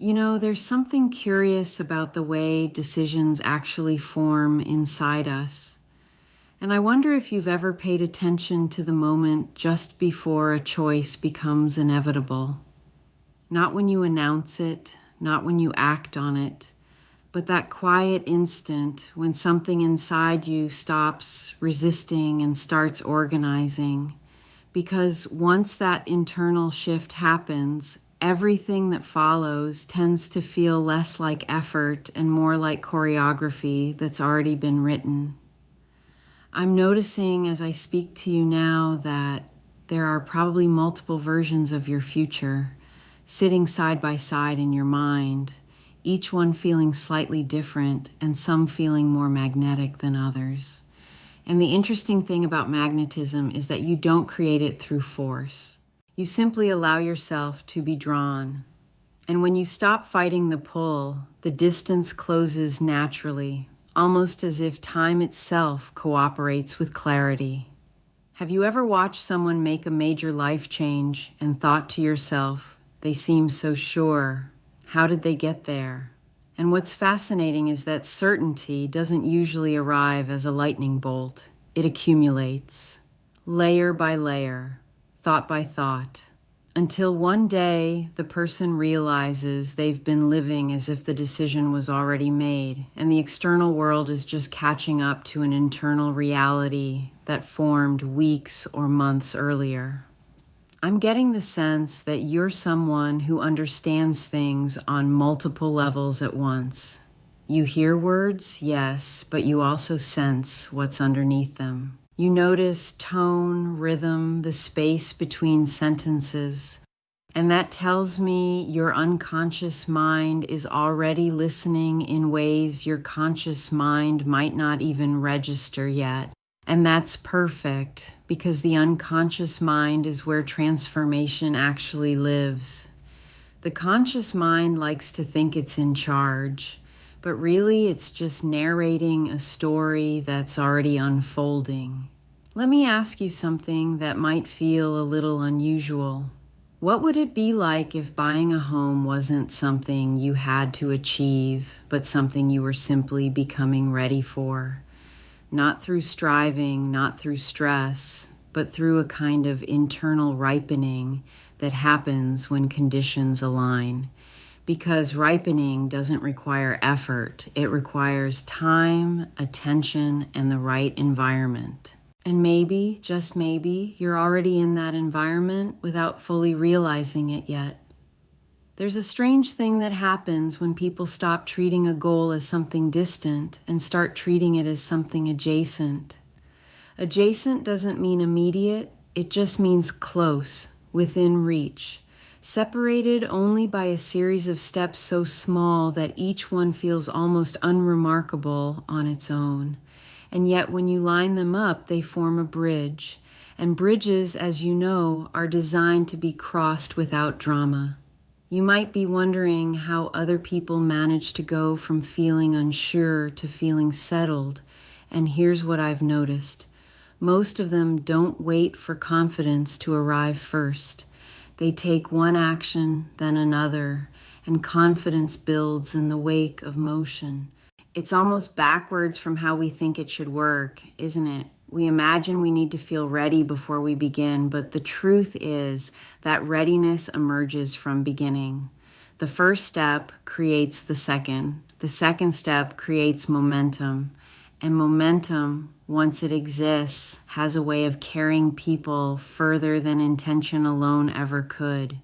There's something curious about the way decisions actually form inside us. And I wonder if you've ever paid attention to the moment just before a choice becomes inevitable. Not when you announce it, not when you act on it, but that quiet instant when something inside you stops resisting and starts organizing. Because once that internal shift happens, everything that follows tends to feel less like effort and more like choreography that's already been written. I'm noticing as I speak to you now that there are probably multiple versions of your future sitting side by side in your mind, each one feeling slightly different and some feeling more magnetic than others. And the interesting thing about magnetism is that you don't create it through force. You simply allow yourself to be drawn. And when you stop fighting the pull, the distance closes naturally, almost as if time itself cooperates with clarity. Have you ever watched someone make a major life change and thought to yourself, they seem so sure. How did they get there? And what's fascinating is that certainty doesn't usually arrive as a lightning bolt. It accumulates, layer by layer, thought by thought, until one day the person realizes they've been living as if the decision was already made, and the external world is just catching up to an internal reality that formed weeks or months earlier. I'm getting the sense that you're someone who understands things on multiple levels at once. You hear words, yes, but you also sense what's underneath them. You notice tone, rhythm, the space between sentences. And that tells me your unconscious mind is already listening in ways your conscious mind might not even register yet. And that's perfect, because the unconscious mind is where transformation actually lives. The conscious mind likes to think it's in charge, but really it's just narrating a story that's already unfolding. Let me ask you something that might feel a little unusual. What would it be like if buying a home wasn't something you had to achieve, but something you were simply becoming ready for? Not through striving, not through stress, but through a kind of internal ripening that happens when conditions align. Because ripening doesn't require effort, it requires time, attention, and the right environment. And maybe, just maybe, you're already in that environment without fully realizing it yet. There's a strange thing that happens when people stop treating a goal as something distant and start treating it as something adjacent. Adjacent doesn't mean immediate, it just means close, within reach, separated only by a series of steps so small that each one feels almost unremarkable on its own. And yet when you line them up, they form a bridge. And bridges, as you know, are designed to be crossed without drama. You might be wondering how other people manage to go from feeling unsure to feeling settled, and here's what I've noticed. Most of them don't wait for confidence to arrive first. They take one action, then another, and confidence builds in the wake of motion. It's almost backwards from how we think it should work, isn't it? We imagine we need to feel ready before we begin, but the truth is that readiness emerges from beginning. The first step creates the second. The second step creates momentum. And momentum, once it exists, has a way of carrying people further than intention alone ever could.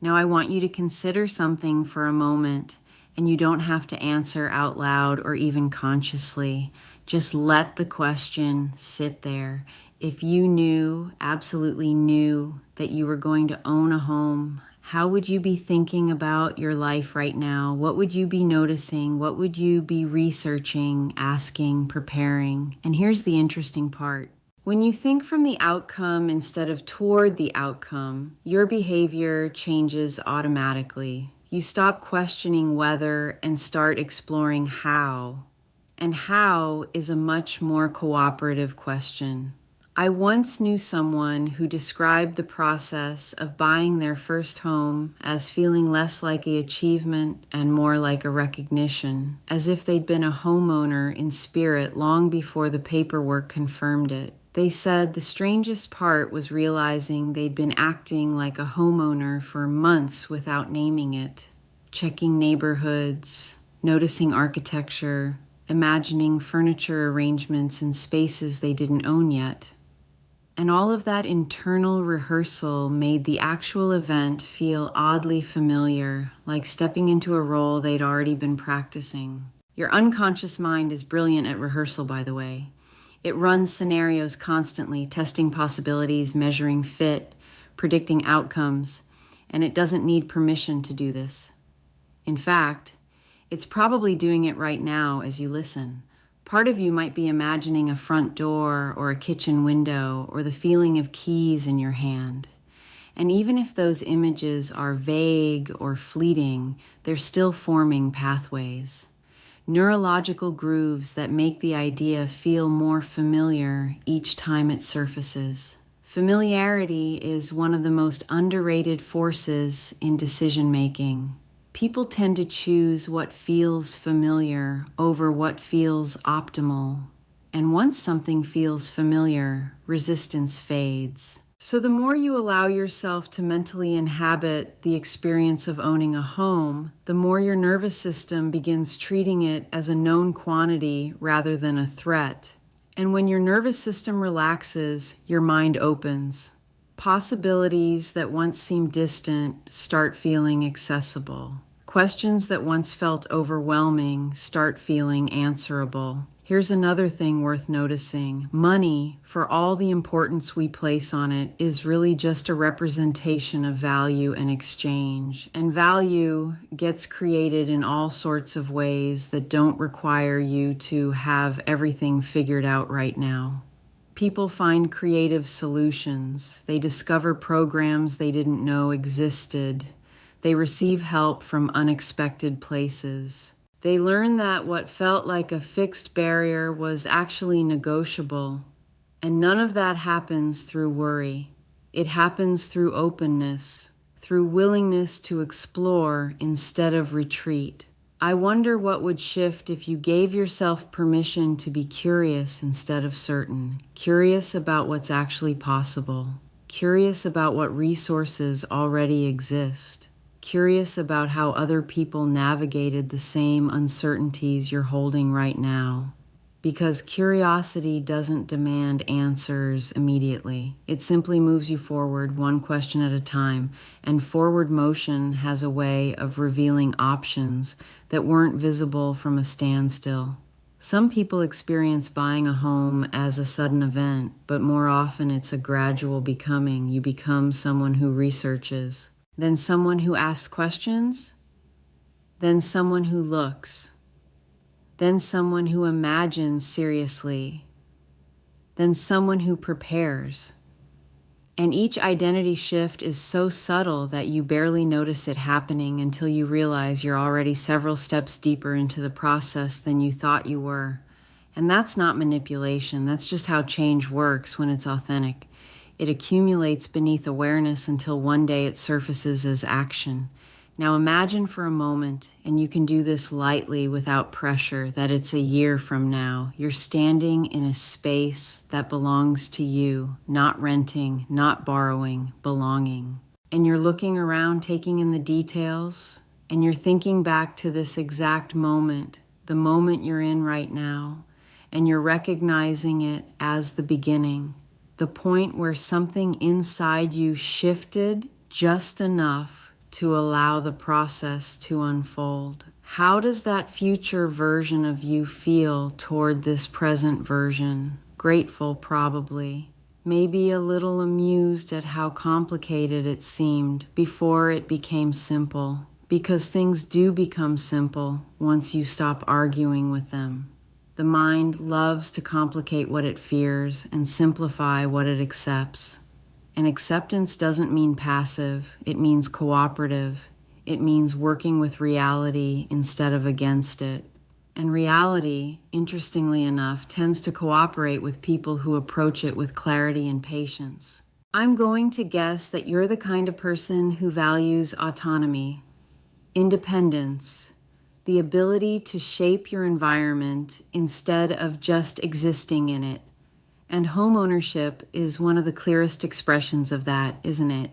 Now I want you to consider something for a moment, and you don't have to answer out loud or even consciously. Just let the question sit there. If you knew, absolutely knew, that you were going to own a home, how would you be thinking about your life right now? What would you be noticing? What would you be researching, asking, preparing? And here's the interesting part. When you think from the outcome instead of toward the outcome, your behavior changes automatically. You stop questioning whether and start exploring how. And how is a much more cooperative question. I once knew someone who described the process of buying their first home as feeling less like an achievement and more like a recognition, as if they'd been a homeowner in spirit long before the paperwork confirmed it. They said the strangest part was realizing they'd been acting like a homeowner for months without naming it, checking neighborhoods, noticing architecture, imagining furniture arrangements in spaces they didn't own yet. And all of that internal rehearsal made the actual event feel oddly familiar, like stepping into a role they'd already been practicing. Your unconscious mind is brilliant at rehearsal, by the way. It runs scenarios constantly, testing possibilities, measuring fit, predicting outcomes, and it doesn't need permission to do this. In fact, it's probably doing it right now as you listen. Part of you might be imagining a front door or a kitchen window or the feeling of keys in your hand. And even if those images are vague or fleeting, they're still forming pathways, neurological grooves that make the idea feel more familiar each time it surfaces. Familiarity is one of the most underrated forces in decision-making. People tend to choose what feels familiar over what feels optimal. And once something feels familiar, resistance fades. So the more you allow yourself to mentally inhabit the experience of owning a home, the more your nervous system begins treating it as a known quantity rather than a threat. And when your nervous system relaxes, your mind opens. Possibilities that once seemed distant start feeling accessible. Questions that once felt overwhelming start feeling answerable. Here's another thing worth noticing. Money, for all the importance we place on it, is really just a representation of value and exchange. And value gets created in all sorts of ways that don't require you to have everything figured out right now. People find creative solutions. They discover programs they didn't know existed. They receive help from unexpected places. They learn that what felt like a fixed barrier was actually negotiable. And none of that happens through worry. It happens through openness, through willingness to explore instead of retreat. I wonder what would shift if you gave yourself permission to be curious instead of certain, curious about what's actually possible, curious about what resources already exist, curious about how other people navigated the same uncertainties you're holding right now. Because curiosity doesn't demand answers immediately. It simply moves you forward one question at a time, and forward motion has a way of revealing options that weren't visible from a standstill. Some people experience buying a home as a sudden event, but more often it's a gradual becoming. You become someone who researches, then someone who asks questions, then someone who looks, then someone who imagines seriously, then someone who prepares. And each identity shift is so subtle that you barely notice it happening until you realize you're already several steps deeper into the process than you thought you were. And that's not manipulation. That's just how change works when it's authentic. It accumulates beneath awareness until one day it surfaces as action. Now imagine for a moment, and you can do this lightly without pressure, that it's a year from now. You're standing in a space that belongs to you, not renting, not borrowing, belonging. And you're looking around, taking in the details, and you're thinking back to this exact moment, the moment you're in right now, and you're recognizing it as the beginning, the point where something inside you shifted just enough to allow the process to unfold. How does that future version of you feel toward this present version? Grateful, probably. Maybe a little amused at how complicated it seemed before it became simple. Because things do become simple once you stop arguing with them. The mind loves to complicate what it fears and simplify what it accepts. And acceptance doesn't mean passive, it means cooperative. It means working with reality instead of against it. And reality, interestingly enough, tends to cooperate with people who approach it with clarity and patience. I'm going to guess that you're the kind of person who values autonomy, independence, the ability to shape your environment instead of just existing in it. And homeownership is one of the clearest expressions of that, isn't it?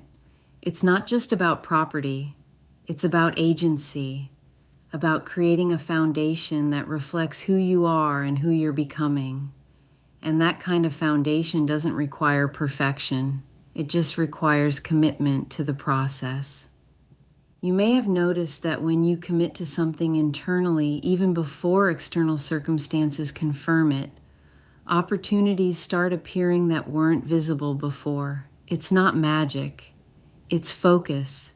It's not just about property, it's about agency, about creating a foundation that reflects who you are and who you're becoming. And that kind of foundation doesn't require perfection. It just requires commitment to the process. You may have noticed that when you commit to something internally, even before external circumstances confirm it, opportunities start appearing that weren't visible before. It's not magic. It's focus.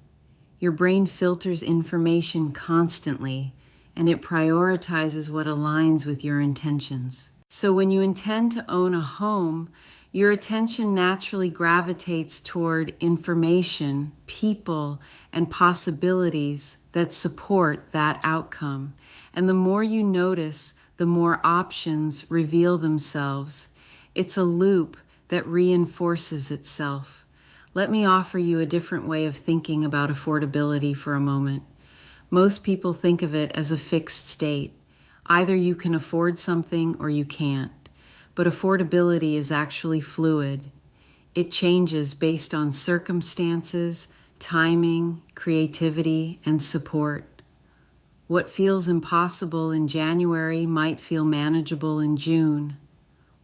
Your brain filters information constantly, and it prioritizes what aligns with your intentions. So when you intend to own a home, your attention naturally gravitates toward information, people, and possibilities that support that outcome. And the more you notice, the more options reveal themselves. It's a loop that reinforces itself. Let me offer you a different way of thinking about affordability for a moment. Most people think of it as a fixed state. Either you can afford something or you can't. But affordability is actually fluid. It changes based on circumstances, timing, creativity, and support. What feels impossible in January might feel manageable in June.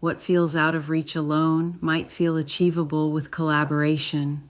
What feels out of reach alone might feel achievable with collaboration.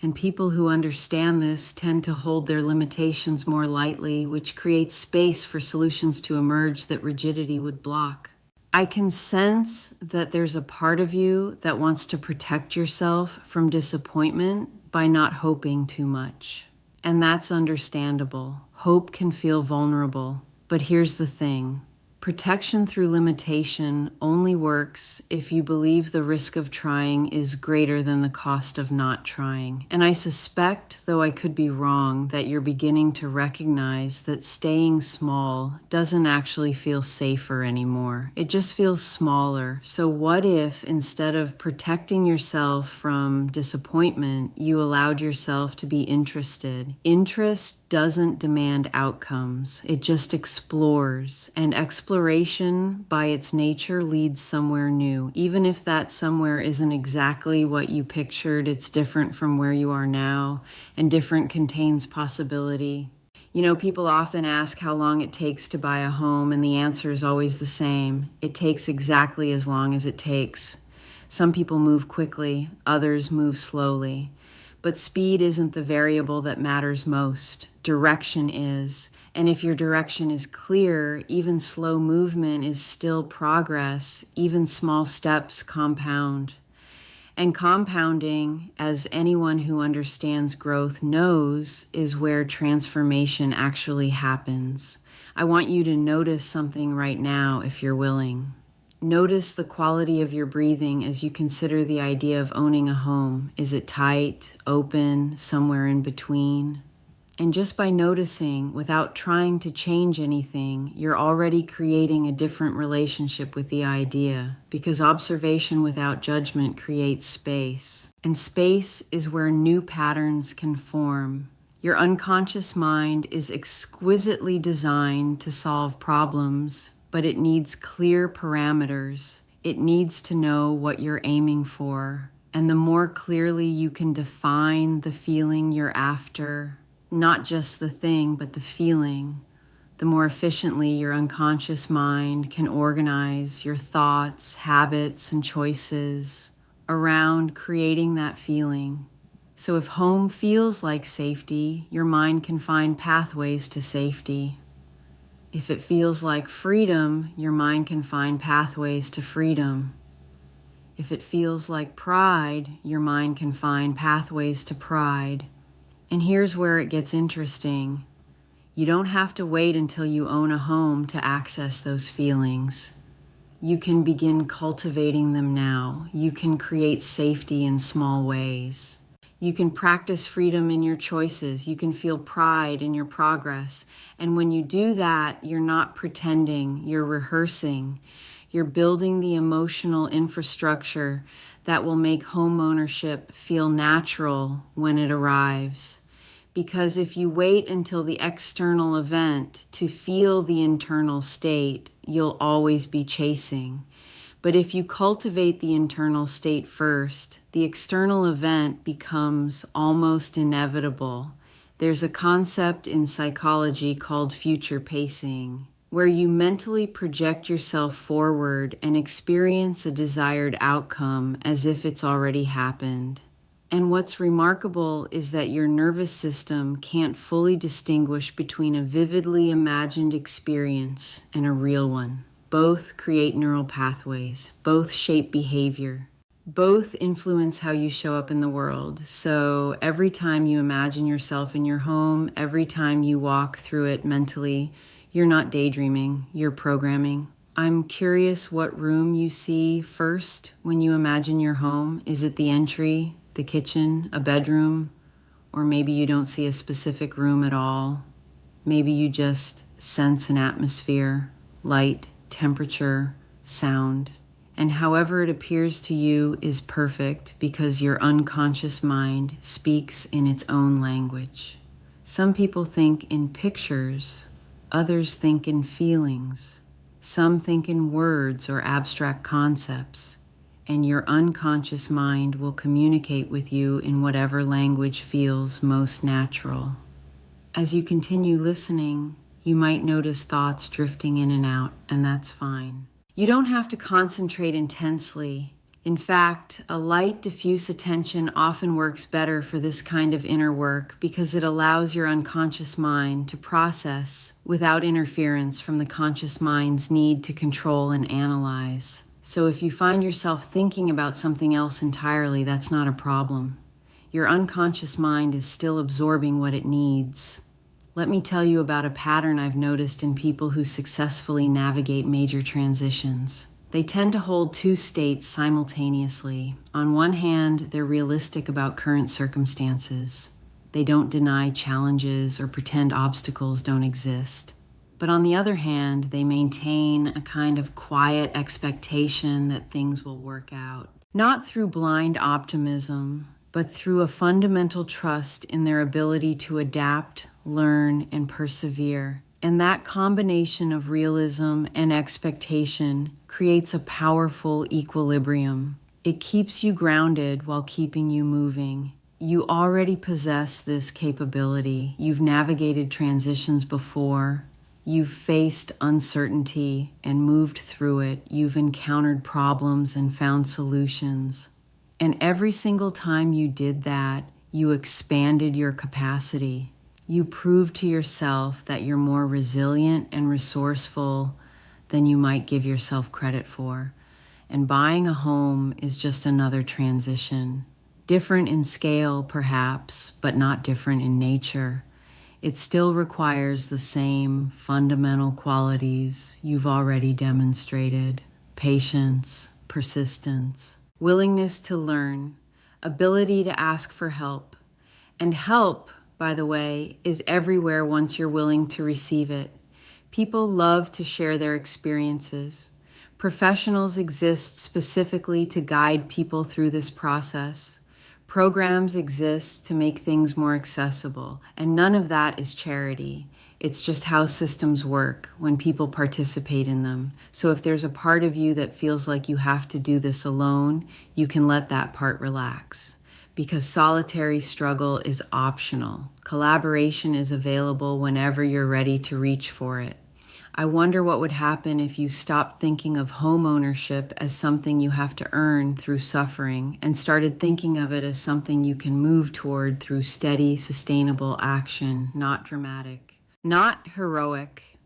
And people who understand this tend to hold their limitations more lightly, which creates space for solutions to emerge that rigidity would block. I can sense that there's a part of you that wants to protect yourself from disappointment by not hoping too much. And that's understandable. Hope can feel vulnerable. But here's the thing. Protection through limitation only works if you believe the risk of trying is greater than the cost of not trying. And I suspect, though I could be wrong, that you're beginning to recognize that staying small doesn't actually feel safer anymore. It just feels smaller. So what if, instead of protecting yourself from disappointment, you allowed yourself to be interested? Interest doesn't demand outcomes. It just explores, and exploration by its nature leads somewhere new. Even if that somewhere isn't exactly what you pictured, it's different from where you are now, and different contains possibility. You know, people often ask how long it takes to buy a home, and the answer is always the same. It takes exactly as long as it takes. Some people move quickly, others move slowly. But speed isn't the variable that matters most. Direction is. And if your direction is clear, even slow movement is still progress. Even small steps compound. And compounding, as anyone who understands growth knows, is where transformation actually happens. I want you to notice something right now if you're willing. Notice the quality of your breathing as you consider the idea of owning a home. Is it tight, open, somewhere in between? And just by noticing, without trying to change anything, you're already creating a different relationship with the idea, because observation without judgment creates space. And space is where new patterns can form. Your unconscious mind is exquisitely designed to solve problems, but it needs clear parameters. It needs to know what you're aiming for. And the more clearly you can define the feeling you're after, not just the thing, but the feeling, the more efficiently your unconscious mind can organize your thoughts, habits, and choices around creating that feeling. So if home feels like safety, your mind can find pathways to safety. If it feels like freedom, your mind can find pathways to freedom. If it feels like pride, your mind can find pathways to pride. And here's where it gets interesting. You don't have to wait until you own a home to access those feelings. You can begin cultivating them now. You can create safety in small ways. You can practice freedom in your choices. You can feel pride in your progress. And when you do that, you're not pretending, you're rehearsing. You're building the emotional infrastructure that will make home ownership feel natural when it arrives. Because if you wait until the external event to feel the internal state, you'll always be chasing. But if you cultivate the internal state first, the external event becomes almost inevitable. There's a concept in psychology called future pacing, where you mentally project yourself forward and experience a desired outcome as if it's already happened. And what's remarkable is that your nervous system can't fully distinguish between a vividly imagined experience and a real one. Both create neural pathways, both shape behavior, both influence how you show up in the world. So every time you imagine yourself in your home, every time you walk through it mentally, you're not daydreaming, you're programming. I'm curious what room you see first when you imagine your home. Is it the entry, the kitchen, a bedroom? Or maybe you don't see a specific room at all. Maybe you just sense an atmosphere, light, temperature, sound, and however it appears to you is perfect because your unconscious mind speaks in its own language. Some people think in pictures, others think in feelings, some think in words or abstract concepts, and your unconscious mind will communicate with you in whatever language feels most natural. As you continue listening, you might notice thoughts drifting in and out, and that's fine. You don't have to concentrate intensely. In fact, a light, diffuse attention often works better for this kind of inner work because it allows your unconscious mind to process without interference from the conscious mind's need to control and analyze. So if you find yourself thinking about something else entirely, that's not a problem. Your unconscious mind is still absorbing what it needs. Let me tell you about a pattern I've noticed in people who successfully navigate major transitions. They tend to hold two states simultaneously. On one hand, they're realistic about current circumstances. They don't deny challenges or pretend obstacles don't exist. But on the other hand, they maintain a kind of quiet expectation that things will work out. Not through blind optimism, but through a fundamental trust in their ability to adapt, learn, and persevere. And that combination of realism and expectation creates a powerful equilibrium. It keeps you grounded while keeping you moving. You already possess this capability. You've navigated transitions before. You've faced uncertainty and moved through it. You've encountered problems and found solutions. And every single time you did that, you expanded your capacity. You proved to yourself that you're more resilient and resourceful than you might give yourself credit for. And buying a home is just another transition. Different in scale, perhaps, but not different in nature. It still requires the same fundamental qualities you've already demonstrated: patience, persistence, willingness to learn, ability to ask for help. And help, by the way, is everywhere once you're willing to receive it. People love to share their experiences. Professionals exist specifically to guide people through this process. Programs exist to make things more accessible, and none of that is charity. It's just how systems work when people participate in them. So if there's a part of you that feels like you have to do this alone, you can let that part relax. Because solitary struggle is optional. Collaboration is available whenever you're ready to reach for it. I wonder what would happen if you stopped thinking of home ownership as something you have to earn through suffering and started thinking of it as something you can move toward through steady, sustainable action, not dramatic, not heroic,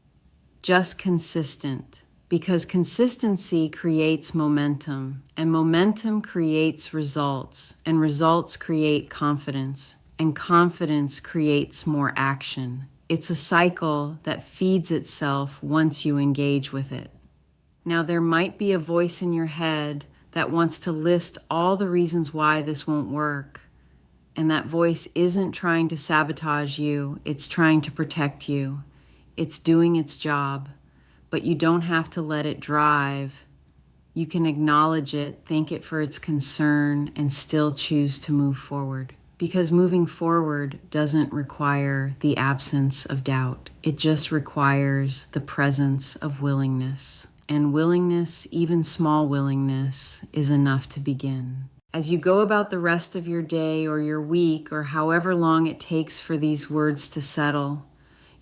just consistent. Because consistency creates momentum, and momentum creates results, and results create confidence, and confidence creates more action. It's a cycle that feeds itself once you engage with it. Now, there might be a voice in your head that wants to list all the reasons why this won't work. And that voice isn't trying to sabotage you, it's trying to protect you. It's doing its job, but you don't have to let it drive. You can acknowledge it, thank it for its concern, and still choose to move forward. Because moving forward doesn't require the absence of doubt. It just requires the presence of willingness. And willingness, even small willingness, is enough to begin. As you go about the rest of your day or your week or however long it takes for these words to settle,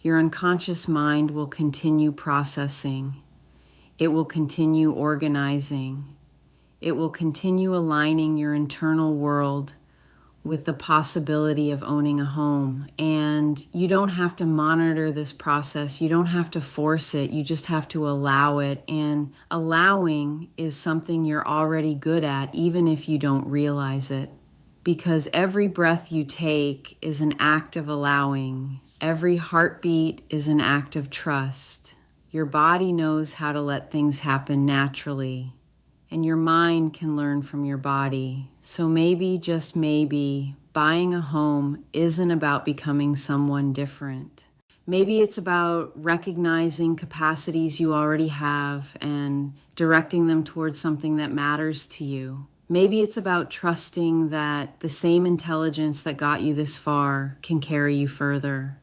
your unconscious mind will continue processing. It will continue organizing. It will continue aligning your internal world with the possibility of owning a home. And you don't have to monitor this process. You don't have to force it. You just have to allow it. And allowing is something you're already good at, even if you don't realize it. Because every breath you take is an act of allowing. Every heartbeat is an act of trust. Your body knows how to let things happen naturally. And your mind can learn from your body. So maybe, just maybe, buying a home isn't about becoming someone different. Maybe it's about recognizing capacities you already have and directing them towards something that matters to you. Maybe it's about trusting that the same intelligence that got you this far can carry you further.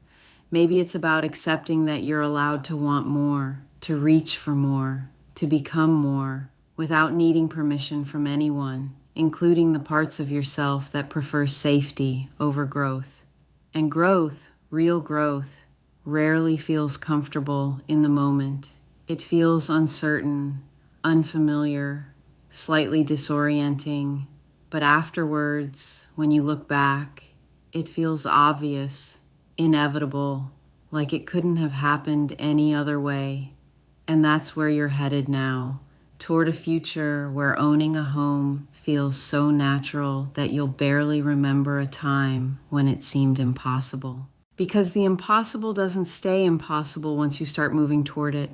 Maybe it's about accepting that you're allowed to want more, to reach for more, to become more, without needing permission from anyone, including the parts of yourself that prefer safety over growth. And growth, real growth, rarely feels comfortable in the moment. It feels uncertain, unfamiliar, slightly disorienting, but afterwards, when you look back, it feels obvious, inevitable, like it couldn't have happened any other way. And that's where you're headed now. Toward a future where owning a home feels so natural that you'll barely remember a time when it seemed impossible. Because the impossible doesn't stay impossible once you start moving toward it.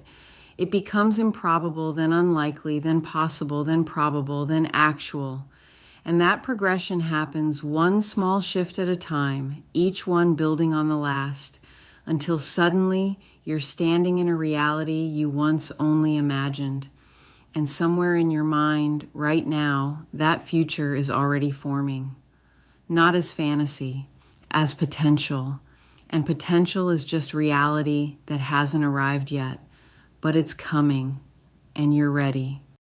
It becomes improbable, then unlikely, then possible, then probable, then actual. And that progression happens one small shift at a time, each one building on the last, until suddenly you're standing in a reality you once only imagined. And somewhere in your mind, right now, that future is already forming. Not as fantasy, as potential. And potential is just reality that hasn't arrived yet, but it's coming, and you're ready.